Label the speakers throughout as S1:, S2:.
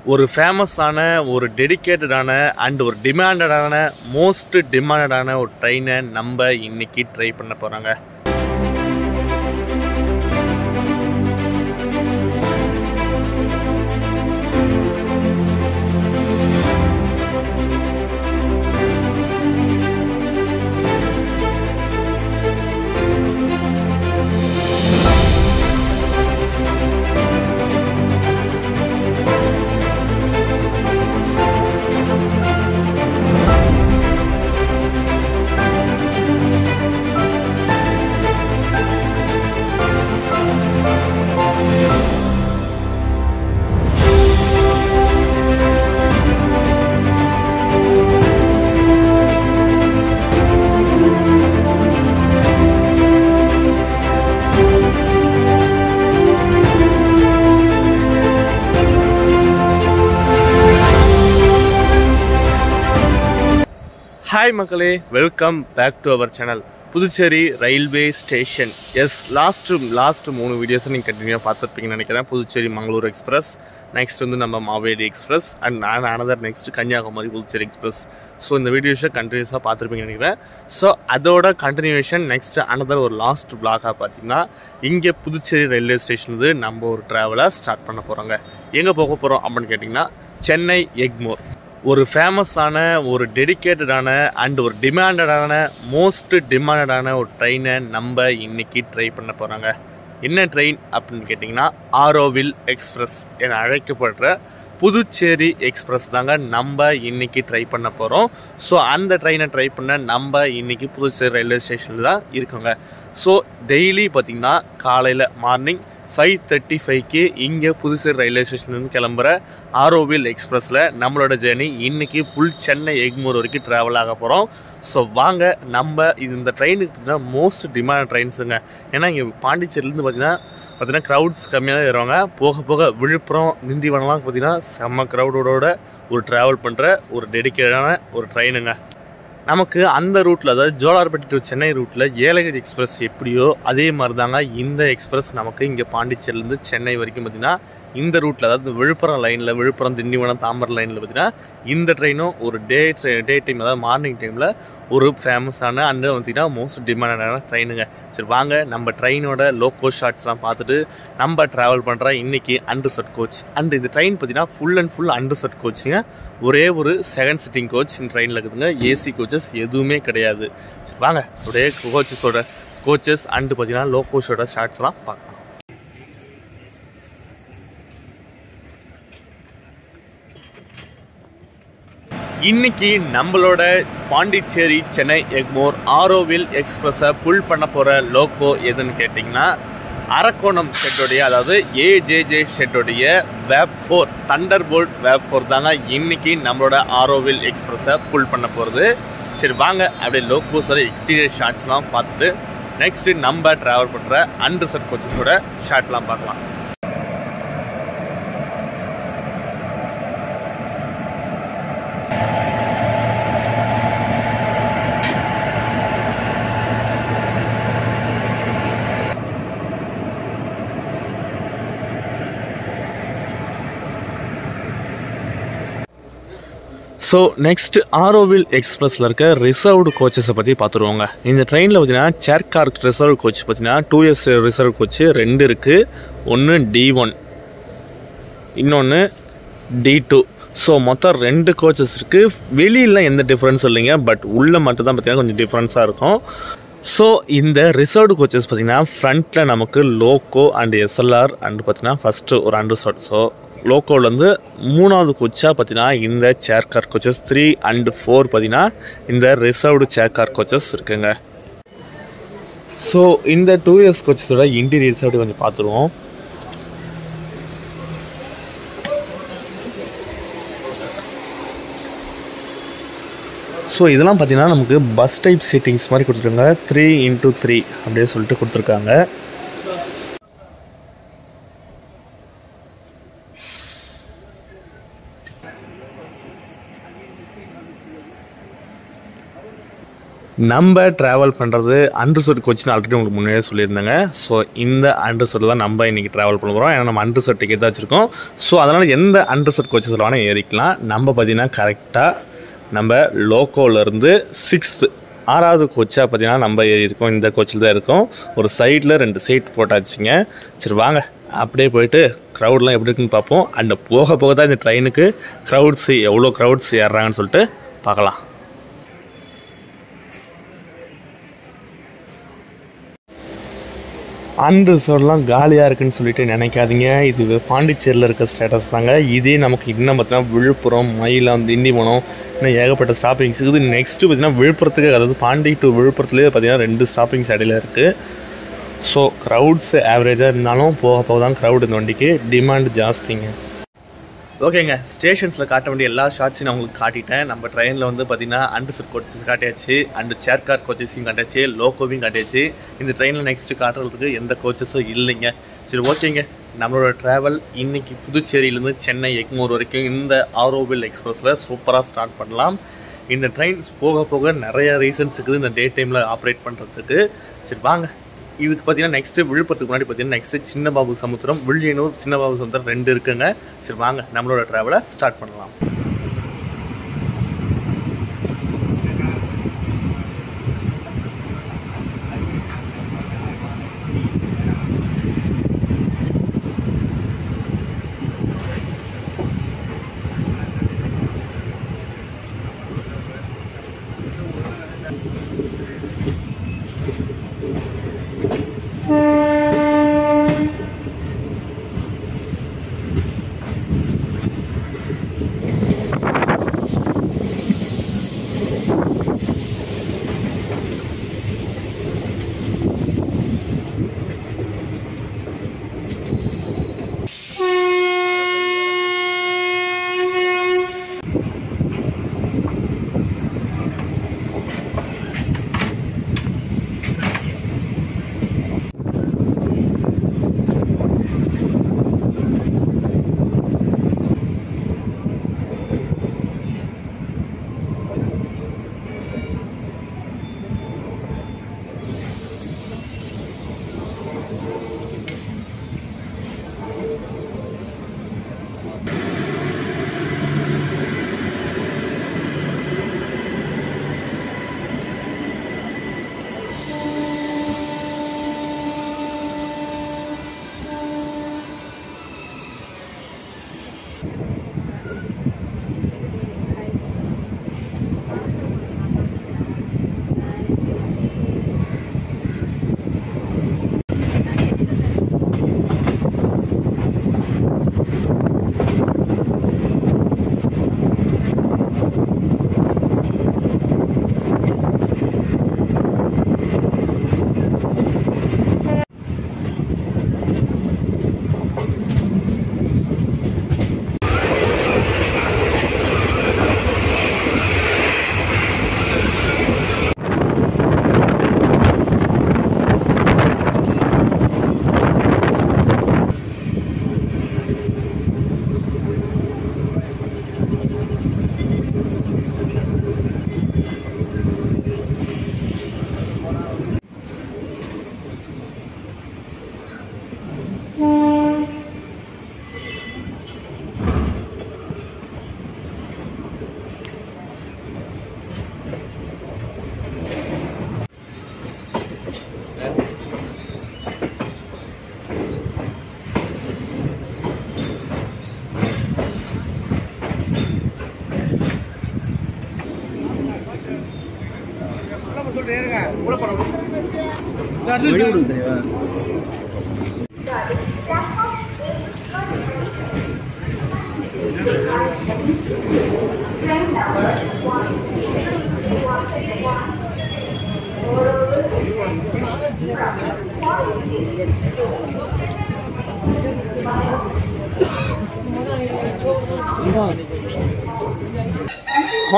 S1: ஒரு ஃபேமஸான ஒரு டெடிகேட்டடான அண்ட் ஒரு டிமாண்டடான மோஸ்ட் டிமாண்டடான ஒரு ட்ரெயினை நம்ம இன்னைக்கு ட்ரை பண்ண போகிறாங்க. ஹாய் மக்களே, welcome back to our channel Puducherry railway station. Yes, last 3 வீடியோஸை நீங்கள் கண்டினியூவாக பார்த்துருப்பீங்கன்னு நினைக்கிறேன். புதுச்சேரி மங்களூர் எக்ஸ்பிரஸ், நெக்ஸ்ட் வந்து நம்ம Maveli express and another next Kanyakumari Puducherry express. So இந்த வீடியோஸை கண்டினியூஸாக பார்த்துருப்பீங்கன்னு நினைக்கிறேன். ஸோ அதோட கண்டினியூவேஷன் நெக்ஸ்ட் அனதர் ஒரு லாஸ்ட் பிளாகாக பார்த்தீங்கன்னா இங்கே புதுச்சேரி ரயில்வே ஸ்டேஷன்லேருந்து நம்ம ஒரு ட்ராவலை ஸ்டார்ட் பண்ண போகிறோங்க. எங்கே போக போகிறோம் அப்படின்னு கேட்டிங்கன்னா சென்னை எக்மோர். ஒரு ஃபேமஸான ஒரு டெடிகேட்டடான அண்ட் ஒரு டிமாண்டடான மோஸ்ட் டிமாண்டடான ஒரு ட்ரெயினை நம்ம இன்னைக்கு ட்ரை பண்ண போகிறாங்க. என்ன ட்ரெயின் அப்படின்னு கேட்டிங்கன்னா ஆரோவில் எக்ஸ்பிரஸ் என அழைக்கப்படுற புதுச்சேரி எக்ஸ்பிரஸ் தாங்க நம்ம இன்னைக்கு ட்ரை பண்ண போகிறோம். ஸோ அந்த ட்ரெயினை ட்ரை பண்ண நம்ம இன்னைக்கு புதுச்சேரி ரயில்வே ஸ்டேஷனில் தான் இருக்கோங்க. ஸோ டெய்லி பார்த்திங்கன்னா காலையில் மார்னிங் 5:35க்கு இங்கே புதுச்சேரி ரயில்வே ஸ்டேஷன்லேருந்து கிளம்புற ஆரோவில் எக்ஸ்பிரஸில் நம்மளோட ஜேர்னி இன்றைக்கி ஃபுல் சென்னை எக்மோர் வரைக்கும் ட்ராவல் ஆக போகிறோம். ஸோ வாங்க நம்ம இந்த ட்ரெயினுக்கு பார்த்தீங்கன்னா மோஸ்ட் டிமாண்ட் ட்ரெயின்ஸுங்க. ஏன்னா இங்கே பாண்டிச்சேரியிலேருந்து பார்த்தீங்கன்னா க்ரௌட்ஸ் கம்மியாக தான் வருவாங்க. போக போக விழுப்புரம் திண்டிவனம்லாம் பார்த்தீங்கன்னா செம்ம க்ரௌடோட ஒரு ட்ராவல் பண்ணுற ஒரு டெடிக்கேட்டான ஒரு ட்ரெயினுங்க. நமக்கு அந்த ரூட்டில், அதாவது ஜோலார்பேட்டை டு சென்னை ரூட்டில் ஏலகிரி எக்ஸ்பிரஸ் எப்படியோ அதே மாதிரி தாங்க இந்த எக்ஸ்பிரஸ் நமக்கு இங்கே பாண்டிச்சேரிலேருந்து சென்னை வரைக்கும் பார்த்திங்கன்னா இந்த ரூட்டில், அதாவது விழுப்புரம் லைனில், விழுப்புரம் திண்டிவனம் தாம்பரம் லைனில் பார்த்திங்கன்னா இந்த ட்ரெயினும் ஒரு டே டைம், அதாவது மார்னிங் டைமில் ஒரு ஃபேமஸான அண்ட் பார்த்திங்கன்னா மோஸ்ட் டிமாண்டடான ட்ரெயினுங்க. சரி வாங்க நம்ம ட்ரெயினோட லோக்கோ ஷார்ட்ஸ்லாம் பார்த்துட்டு நம்ம ட்ராவல் பண்ணுற இன்றைக்கி அண்டர்செட் கோச். அண்ட் இந்த ட்ரெயின் பார்த்திங்கன்னா ஃபுல் அண்ட் ஃபுல் அண்டர்செட் கோச்சுங்க. ஒரே ஒரு செகண்ட் சிட்டிங் கோச் இந்த ட்ரெயினில் இருக்குதுங்க. ஏசி கோச்சஸ் எதுவுமே கிடையாது. சரி வாங்க ஒரே கோச்சஸ் அண்டு பார்த்திங்கன்னா லோக்கோஸோட ஷார்ட்ஸ்லாம் பார்க்கலாம். இன்னைக்கு நம்மளோட பாண்டிச்சேரி சென்னை எக்மோர் ஆரோவில் எக்ஸ்பிரஸை புல் பண்ண போகிற லோக்கோ எதுன்னு கேட்டிங்கன்னா அரக்கோணம் ஷெட்டோடைய, அதாவது ஏஜேஜே ஷெட்டோடைய வேப் 4 தண்டர்போல்ட் வேப் 4 தாங்க இன்னைக்கு நம்மளோட ஆரோவில் எக்ஸ்பிரஸை புல் பண்ண போகிறது. சரி வாங்க அப்படியே லோக்கோஸோட எக்ஸ்டீரியர் ஷாட்ஸ்லாம் பார்த்துட்டு நெக்ஸ்ட்டு நம்ம ட்ராவல் பண்ணுற அண்டர்செட் கோச்சஸோட ஷாட்லாம் பார்க்கலாம். ஸோ நெக்ஸ்ட் ஆரோவில் எக்ஸ்பிரஸில் இருக்க ரிசர்வ்டு கோச்சஸை பற்றி பார்த்துருவோங்க. இந்த ட்ரெயினில் பார்த்தீங்கன்னா சேர் கார் ரிசர்வ் கோச் பார்த்தீங்கன்னா 2S ரிசர்வ் கோச்சு 2 இருக்குது. ஒன்று D1, இன்னொன்று D2. ஸோ மொத்தம் 2 கோச்சஸ் இருக்குது. வெளியில் எந்த டிஃப்ரென்ஸும் இல்லைங்க, பட் உள்ளே மட்டும்தான் பார்த்தீங்கன்னா கொஞ்சம் டிஃப்ரென்ஸாக இருக்கும். ஸோ இந்த ரிசர்வ்டு கோச்சஸ் பார்த்திங்கன்னா ஃப்ரண்ட்டில் நமக்கு லோக்கோ அண்ட் SLR அண்டு பார்த்திங்கன்னா ஃபஸ்ட்டு ஒரு அண்டர்செட். ஸோ லோக்கோலேருந்து 3வது கோச்சாக பார்த்தீங்கன்னா இந்த சேர் கார் கோச்சஸ் 3 and 4 பார்த்தீங்கன்னா இந்த ரிசர்வ்டு சேர் கார் கோச்சஸ் இருக்குங்க. ஸோ இந்த 2S கோச்சஸோட இன்டீரியர்ஸ் அப்படி கொஞ்சம் பார்த்துருவோம். ஸோ இதெல்லாம் பார்த்தீங்கன்னா நமக்கு பஸ் டைப் சீட்டிங்ஸ் மாதிரி கொடுத்துருக்காங்க. 3x3 அப்படியே சொல்லிட்டு கொடுத்துருக்காங்க. நம்ம ட்ராவல் பண்ணுறது அண்டர்சர்ட் கோச்சின்னு ஆல்ரெடி உங்களுக்கு முன்னாடியே சொல்லியிருந்தாங்க. ஸோ இந்த அண்டர்சர்ட் தான் நம்ம இன்றைக்கி ட்ராவல் பண்ண போகிறோம். ஏன்னா நம்ம அண்டர்சர்ட் டிக்கெட் தான் வச்சுருக்கோம். ஸோ அதனால் எந்த அண்டர்சர்ட் கோச்சஸில் வேணால் ஏறிக்கலாம். நம்ம பார்த்திங்கன்னா கரெக்டாக நம்ம லோக்கோவிலேருந்து 6வது கோச்சாக பார்த்திங்கன்னா நம்ம ஏறி இருக்கோம். இந்த கோச்சில் தான் இருக்கோம். ஒரு சைடில் 2 சீட் போட்டாச்சுங்க. சரி வாங்க அப்படியே போயிட்டு க்ரௌட்லாம் எப்படி இருக்குன்னு பார்ப்போம். அண்ட் போக போக தான் இந்த ட்ரெயினுக்கு க்ரௌட்ஸ் எவ்வளோ க்ரௌட்ஸ் ஏறுறாங்கன்னு சொல்லிட்டு பார்க்கலாம். அண்டர்சர்ட்லாம் காலியாக இருக்குன்னு சொல்லிட்டு நினைக்காதீங்க. இது பாண்டிச்சேரியில் இருக்க ஸ்டேட்டஸ் தாங்க. இதே நமக்கு இன்னும் பார்த்தீங்கன்னா விழுப்புரம், மயிலம், திண்டிவனம் இன்னும் ஏகப்பட்ட ஸ்டாப்பிங்ஸ் இருக்குது. நெக்ஸ்ட்டு பார்த்தீங்கன்னா விழுப்புரத்துக்கு, அதாவது பாண்டி டு விழுப்புரத்துலேயே பார்த்தீங்கன்னா 2 ஸ்டாப்பிங்ஸ் இடையில இருக்குது. ஸோ க்ரௌட்ஸ் ஆவரேஜாக இருந்தாலும் போக போக தான் க்ரௌட் இந்த வண்டிக்கு டிமாண்ட் ஜாஸ்திங்க. ஓகேங்க, ஸ்டேஷன்ஸில் காட்ட வேண்டிய எல்லா ஷார்ட்ஸையும் நான் உங்களுக்கு காட்டிட்டேன். நம்ம ட்ரெயினில் வந்து பார்த்திங்கன்னா அண்டர்சர்ட் கோச்சஸ் காட்டியாச்சு, அண்டு சேர் கார் கோச்சஸையும் காட்டியாச்சு, லோக்கோவையும் காட்டியாச்சு. இந்த ட்ரெயினில் நெக்ஸ்ட்டு காட்டுறதுக்கு எந்த கோச்சஸும் இல்லைங்க. சரி ஓகேங்க, நம்மளோட ட்ராவல் இன்றைக்கி புதுச்சேரியிலேருந்து சென்னை எக்மோர் வரைக்கும் இந்த ஆரோவில் எக்ஸ்பிரஸில் சூப்பராக ஸ்டார்ட் பண்ணலாம். இந்த ட்ரெயின் போக போக நிறைய ரீசன்ஸ் இருக்குது இந்த டே டைமில் ஆப்ரேட் பண்ணுறதுக்கு. சரி வாங்க, இதுக்கு பார்த்தீங்கன்னா நெக்ஸ்ட்டு விழுப்புரத்துக்கு முன்னாடி பார்த்தீங்கன்னா நெக்ஸ்ட்டு சின்னபாபு சமுத்திரம், வில்லியனூர், சின்னபாபு சமுத்திரம் 2 இருக்குங்க. சரி வாங்க நம்மளோட ட்ராவலை ஸ்டார்ட் பண்ணலாம்.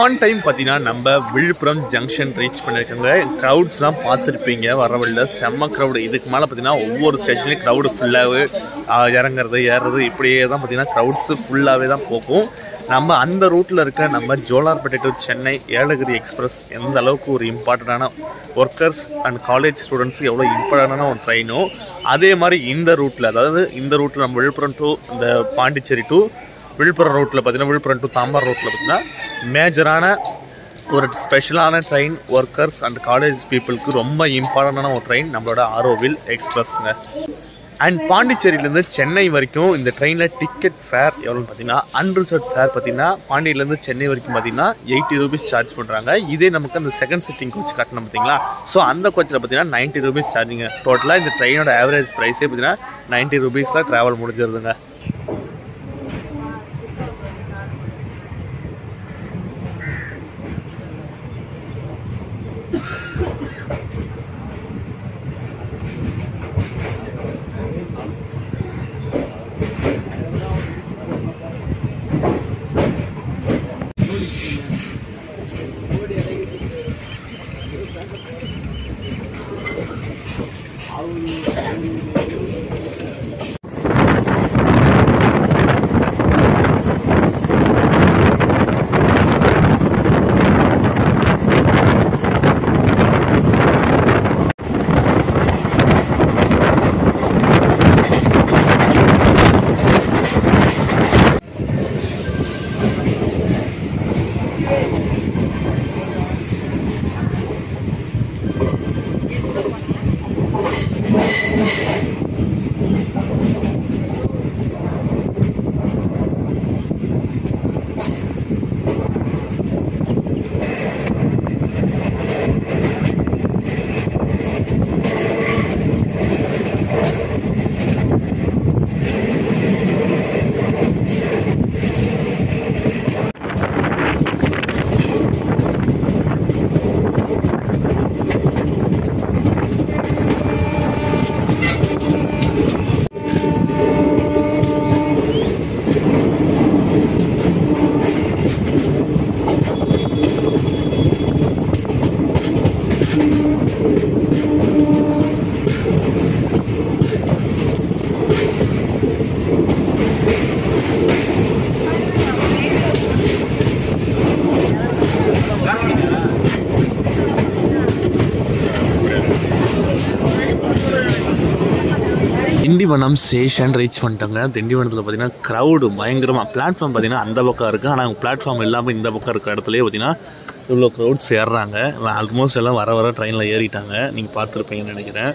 S1: ஆன் டைம் பார்த்தீங்கன்னா நம்ம விழுப்புரம் ஜங்ஷன் ரீச் பண்ணியிருக்கோங்க. க்ரௌட்ஸ்லாம் பார்த்துருப்பீங்க, வர வழியில் செம்ம க்ரௌடு. இதுக்கு மேலே பார்த்தீங்கன்னா ஒவ்வொரு ஸ்டேஷன்லேயும் க்ரௌடு ஃபுல்லாகவே இறங்குறது ஏறுறது இப்படியே தான் பார்த்தீங்கன்னா க்ரௌட்ஸு ஃபுல்லாகவே தான் போகும். நம்ம அந்த ரூட்டில் இருக்க நம்ம ஜோலார்பேட்டை டு சென்னை ஏலகிரி எக்ஸ்பிரஸ் எந்த அளவுக்கு ஒரு இம்பார்ட்டண்டான ஒர்க்கர்ஸ் அண்ட் காலேஜ் ஸ்டூடெண்ட்ஸுக்கு எவ்வளோ இம்பார்ட்டண்டான ஒரு ட்ரெயினோ அதே மாதிரி இந்த ரூட்டில், அதாவது இந்த ரூட்டில் நம்ம விழுப்புரம் டு இந்த பாண்டிச்சேரி டு விழுப்புரம் ரூட்டில் பார்த்தீங்கன்னா, விழுப்புரம் டு தாம்பரம் ரூட்டில் பார்த்தீங்கன்னா மேஜரான ஒரு ஸ்பெஷலான ட்ரெயின் ஒர்க்கர்ஸ் அண்ட் காலேஜ் பீப்புளுக்கு ரொம்ப இம்பார்ட்டண்டான ஒரு ட்ரெயின் நம்மளோட ஆரோவில் எக்ஸ்பிரஸ்ங்க. அண்ட் பாண்டிச்சேரியிலேருந்து சென்னை வரைக்கும் இந்த ட்ரெயினில் டிக்கெட் ஃபேர் எவ்வளோன்னு பார்த்தீங்கன்னா, அன்ரிசர்வ் ஃபேர் பார்த்தீங்கன்னா பாண்டியிலேருந்து சென்னை வரைக்கும் பார்த்தீங்கன்னா 80 ரூபீஸ் சார்ஜ் பண்ணுறாங்க. இதே நமக்கு அந்த செகண்ட் சிட்டிங் கோச் கட்டணும் பார்த்தீங்களா, ஸோ அந்த கோச்சில் பார்த்தீங்கன்னா 90 ரூபீஸ் சார்ஜிங்க. டோட்டலாக இந்த ட்ரெயினோட ஆவரேஜ் ப்ரைஸே பார்த்தீங்கன்னா 90 ரூபீஸில் ட்ராவல் முடிஞ்சிருதுங்க. திண்டிவனம் ஸ்டேஷன் ரீச் பண்ணிட்டாங்க. திண்டிவனத்தில் பார்த்தீங்கன்னா க்ரௌடு பயங்கரமாக, பிளாட்ஃபார்ம் பார்த்தீங்கன்னா அந்த பக்கம் இருக்குது, ஆனால் பிளாட்ஃபார்ம் இல்லாமல் இந்த பக்கம் இருக்கிற இடத்துலேயே பார்த்தீங்கன்னா இவ்வளோ க்ரௌட்ஸ் ஏறுறாங்க. ஆல்மோஸ்ட் எல்லாம் வர வர ட்ரெயினில் ஏறிட்டாங்க. நீங்கள் பார்த்துருப்பீங்கன்னு நினைக்கிறேன்.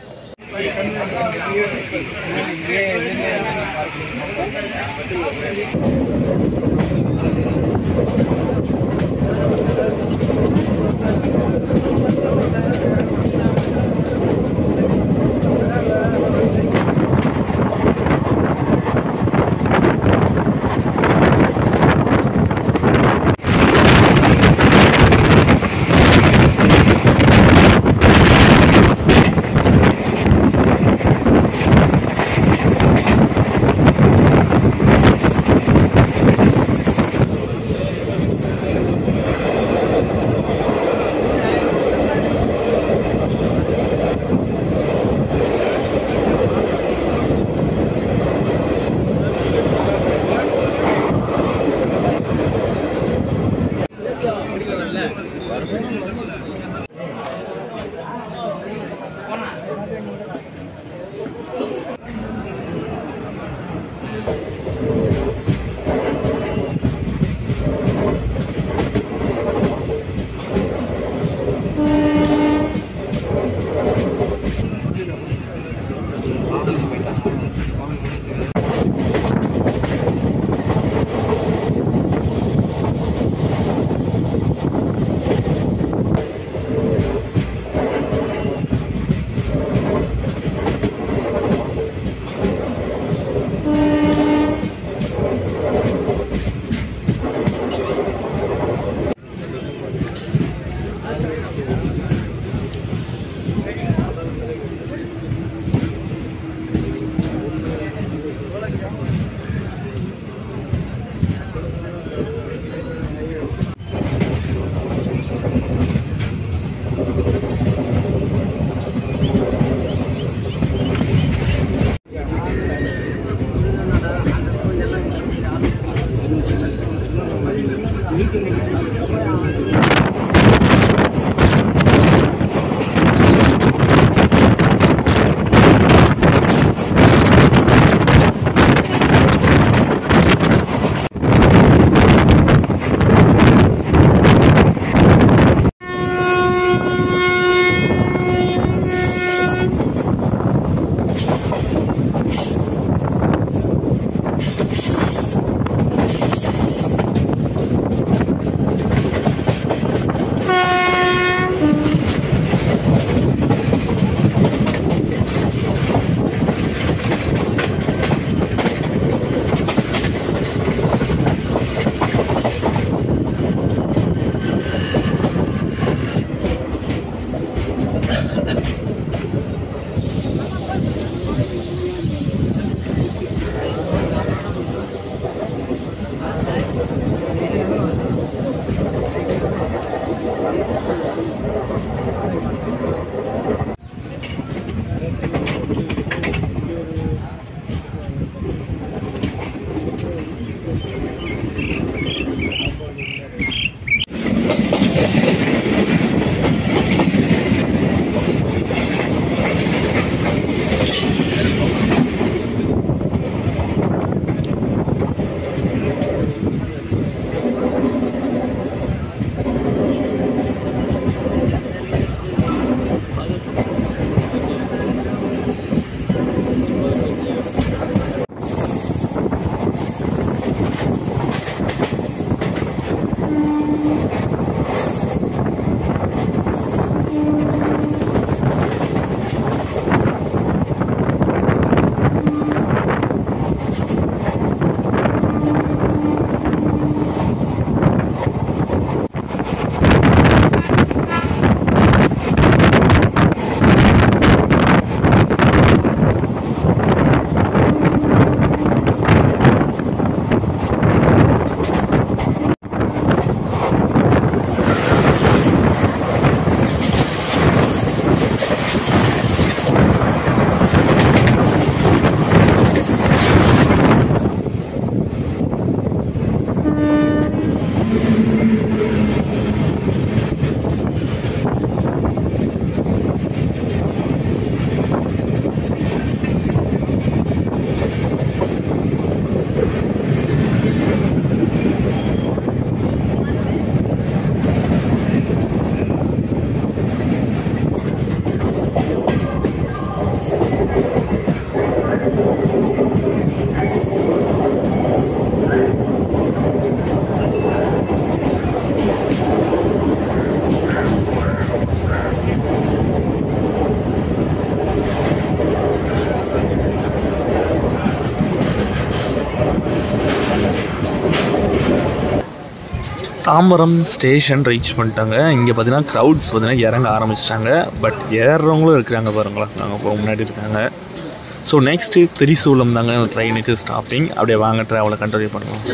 S1: தாம்பரம் ஸ்டேஷன் ரீச் பண்ணிட்டாங்க. இங்கே பார்த்தீங்கன்னா க்ரௌட்ஸ் பார்த்தீங்கன்னா இறங்க ஆரம்பிச்சிட்டாங்க. பட் ஏறுறவங்களும் இருக்கிறாங்க பாருங்களேன், நாங்கள் இப்போ முன்னாடி இருக்காங்க. ஸோ நெக்ஸ்ட்டு திரிசூலம் தாங்க ட்ரெயினுக்கு ஸ்டாப்பிங். அப்படியே வாங்க ட்ராவலை கண்டினியூ பண்ணுவோம்.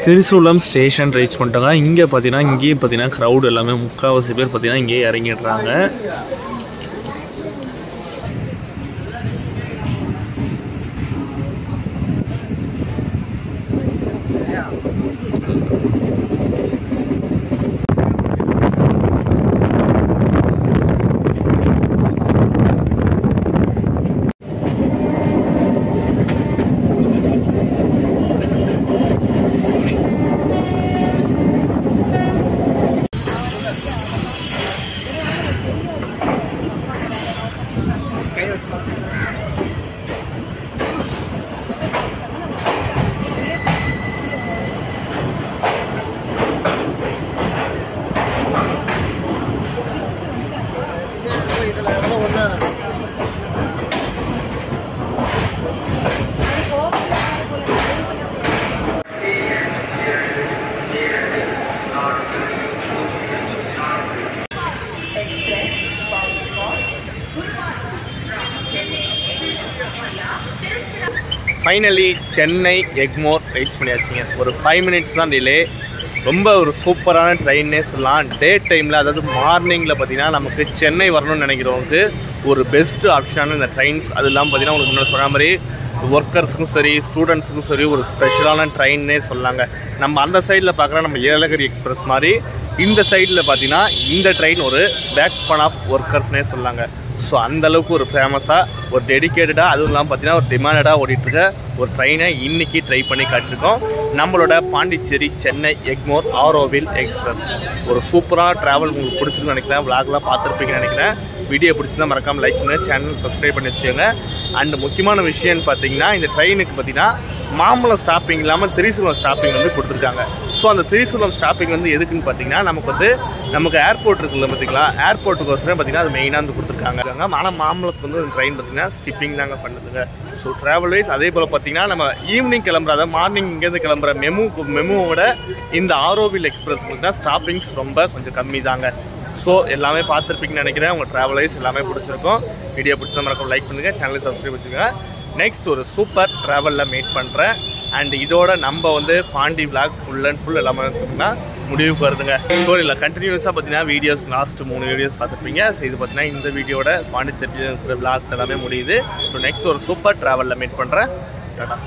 S1: திரிசூலம் ஸ்டேஷன் ரீச் பண்ணிட்டாங்க. இங்கே பார்த்தீங்கன்னா க்ரௌட் எல்லாமே முக்கால்வாசி பேர் பார்த்தீங்கன்னா இங்கேயே இறங்கிடுறாங்க. ஃபைனலி சென்னை எக்மோர் ரீச் பண்ணியாச்சுங்க. ஒரு 5 மினிட்ஸ் தான் டிலே. ரொம்ப ஒரு சூப்பரான ட்ரெயின்னே சொல்லலாம். டே டைமில், அதாவது மார்னிங்கில் பார்த்தீங்கன்னா நமக்கு சென்னை வரணும்னு நினைக்கிறவங்களுக்கு ஒரு பெஸ்ட்டு ஆப்ஷனான இந்த ட்ரெயின்ஸ். அது இல்லாமல் பார்த்தீங்கன்னா உங்களுக்கு முன்னாடி சொன்ன மாதிரி ஒர்க்கர்ஸுக்கும் சரி, ஸ்டூடெண்ட்ஸுக்கும் சரி ஒரு ஸ்பெஷலான ட்ரெயின்னே சொல்லாங்க. நம்ம அந்த சைடில் பார்க்குற நம்ம ஏலகிரி எக்ஸ்பிரஸ் மாதிரி இந்த சைடில் பார்த்தீங்கன்னா இந்த ட்ரெயின் ஒரு பேக் பன் ஆஃப் ஒர்க்கர்ஸ்னே சொல்லாங்க. ஸோ அந்தளவுக்கு ஒரு ஃபேமஸாக, ஒரு டெடிக்கேட்டடாக, அதுவும் இல்லாமல் பார்த்தீங்கன்னா ஒரு டிமாண்டடாக ஓடிட்டுருக்க ஒரு ட்ரெயினை இன்றைக்கி ட்ரை பண்ணி காட்டியிருக்கோம். நம்மளோட பாண்டிச்சேரி சென்னை எக்மோர் ஆரோவில் எக்ஸ்பிரஸ். ஒரு சூப்பராக ட்ராவல் உங்களுக்கு பிடிச்சிருக்குன்னு நினைக்கிறேன். விளாக்லாம் பார்த்துருப்பீங்கன்னு நினைக்கிறேன். வீடியோ பிடிச்சிருந்தா மறக்காமல் லைக் பண்ணுங்கள், சேனல் சப்ஸ்கிரைப் பண்ணி வச்சுக்கோங்க. அண்ட் முக்கியமான விஷயம்னு பார்த்தீங்கன்னா இந்த ட்ரெயினுக்கு பார்த்தீங்கன்னா மாம்பழம் ஸ்டாப்பிங் இல்லாமல் திரிசூலம் ஸ்டாப்பிங் வந்து கொடுத்துருக்காங்க. ஸோ அந்த திரிசூலம் ஸ்டாப்பிங் வந்து எதுக்குன்னு பார்த்தீங்கன்னா நமக்கு ஏர்போர்ட் இருக்குல்ல பார்த்தீங்களா, ஏர்போர்ட்டுக்கோசரம் பார்த்தீங்கன்னா அது மெயினாக வந்து கொடுத்துருக்காங்க. ஆனால் மாம்பழத்துக்கு வந்து ட்ரெயின் பார்த்தீங்கன்னா ஸ்கிப்பிங் தாங்க பண்ணுதுங்க. ஸோ ட்ராவல் வைஸ் அதே போல் பார்த்தீங்கன்னா நம்ம ஈவினிங் கிளம்புற, அதாவது மார்னிங் இங்கேருந்து கிளம்புற மெமுவோட இந்த ஆரோவில் எக்ஸ்பிரஸ் பார்த்தீங்கன்னா ஸ்டாப்பிங்ஸ் ரொம்ப கொஞ்சம் கம்மி தாங்க. ஸோ எல்லாமே பார்த்துருப்பீங்கன்னு நினைக்கிறேன். உங்கள் ட்ராவல் வைஸ் எல்லாமே பிடிச்சிருக்கும். வீடியோ பிடிச்சா மறக்காம லைக் பண்ணுங்கள், சேனலை சப்ஸ்கிரைப் வச்சுக்கோங்க. நெக்ஸ்ட் ஒரு சூப்பர் ட்ராவலில் மீட் பண்ணுறேன். அண்ட் இதோட நம்ம வந்து Pondy vlog full and full எல்லாமே பார்த்தீங்கன்னா முடிவுக்கு வருதுங்க. ஸோ இல்லை கண்டினியூஸாக பார்த்தீங்கன்னா வீடியோஸ் லாஸ்ட் 3 வீடியோஸ் பார்த்துருப்பீங்க. ஸோ இது பார்த்தீங்கன்னா இந்த வீடியோட பாண்டிச்சேரியில் இருக்கிற விளாக்ஸ் எல்லாமே முடியுது. ஸோ நெக்ஸ்ட் ஒரு சூப்பர் ட்ராவலில் மீட் பண்ணுறேன். டாடா.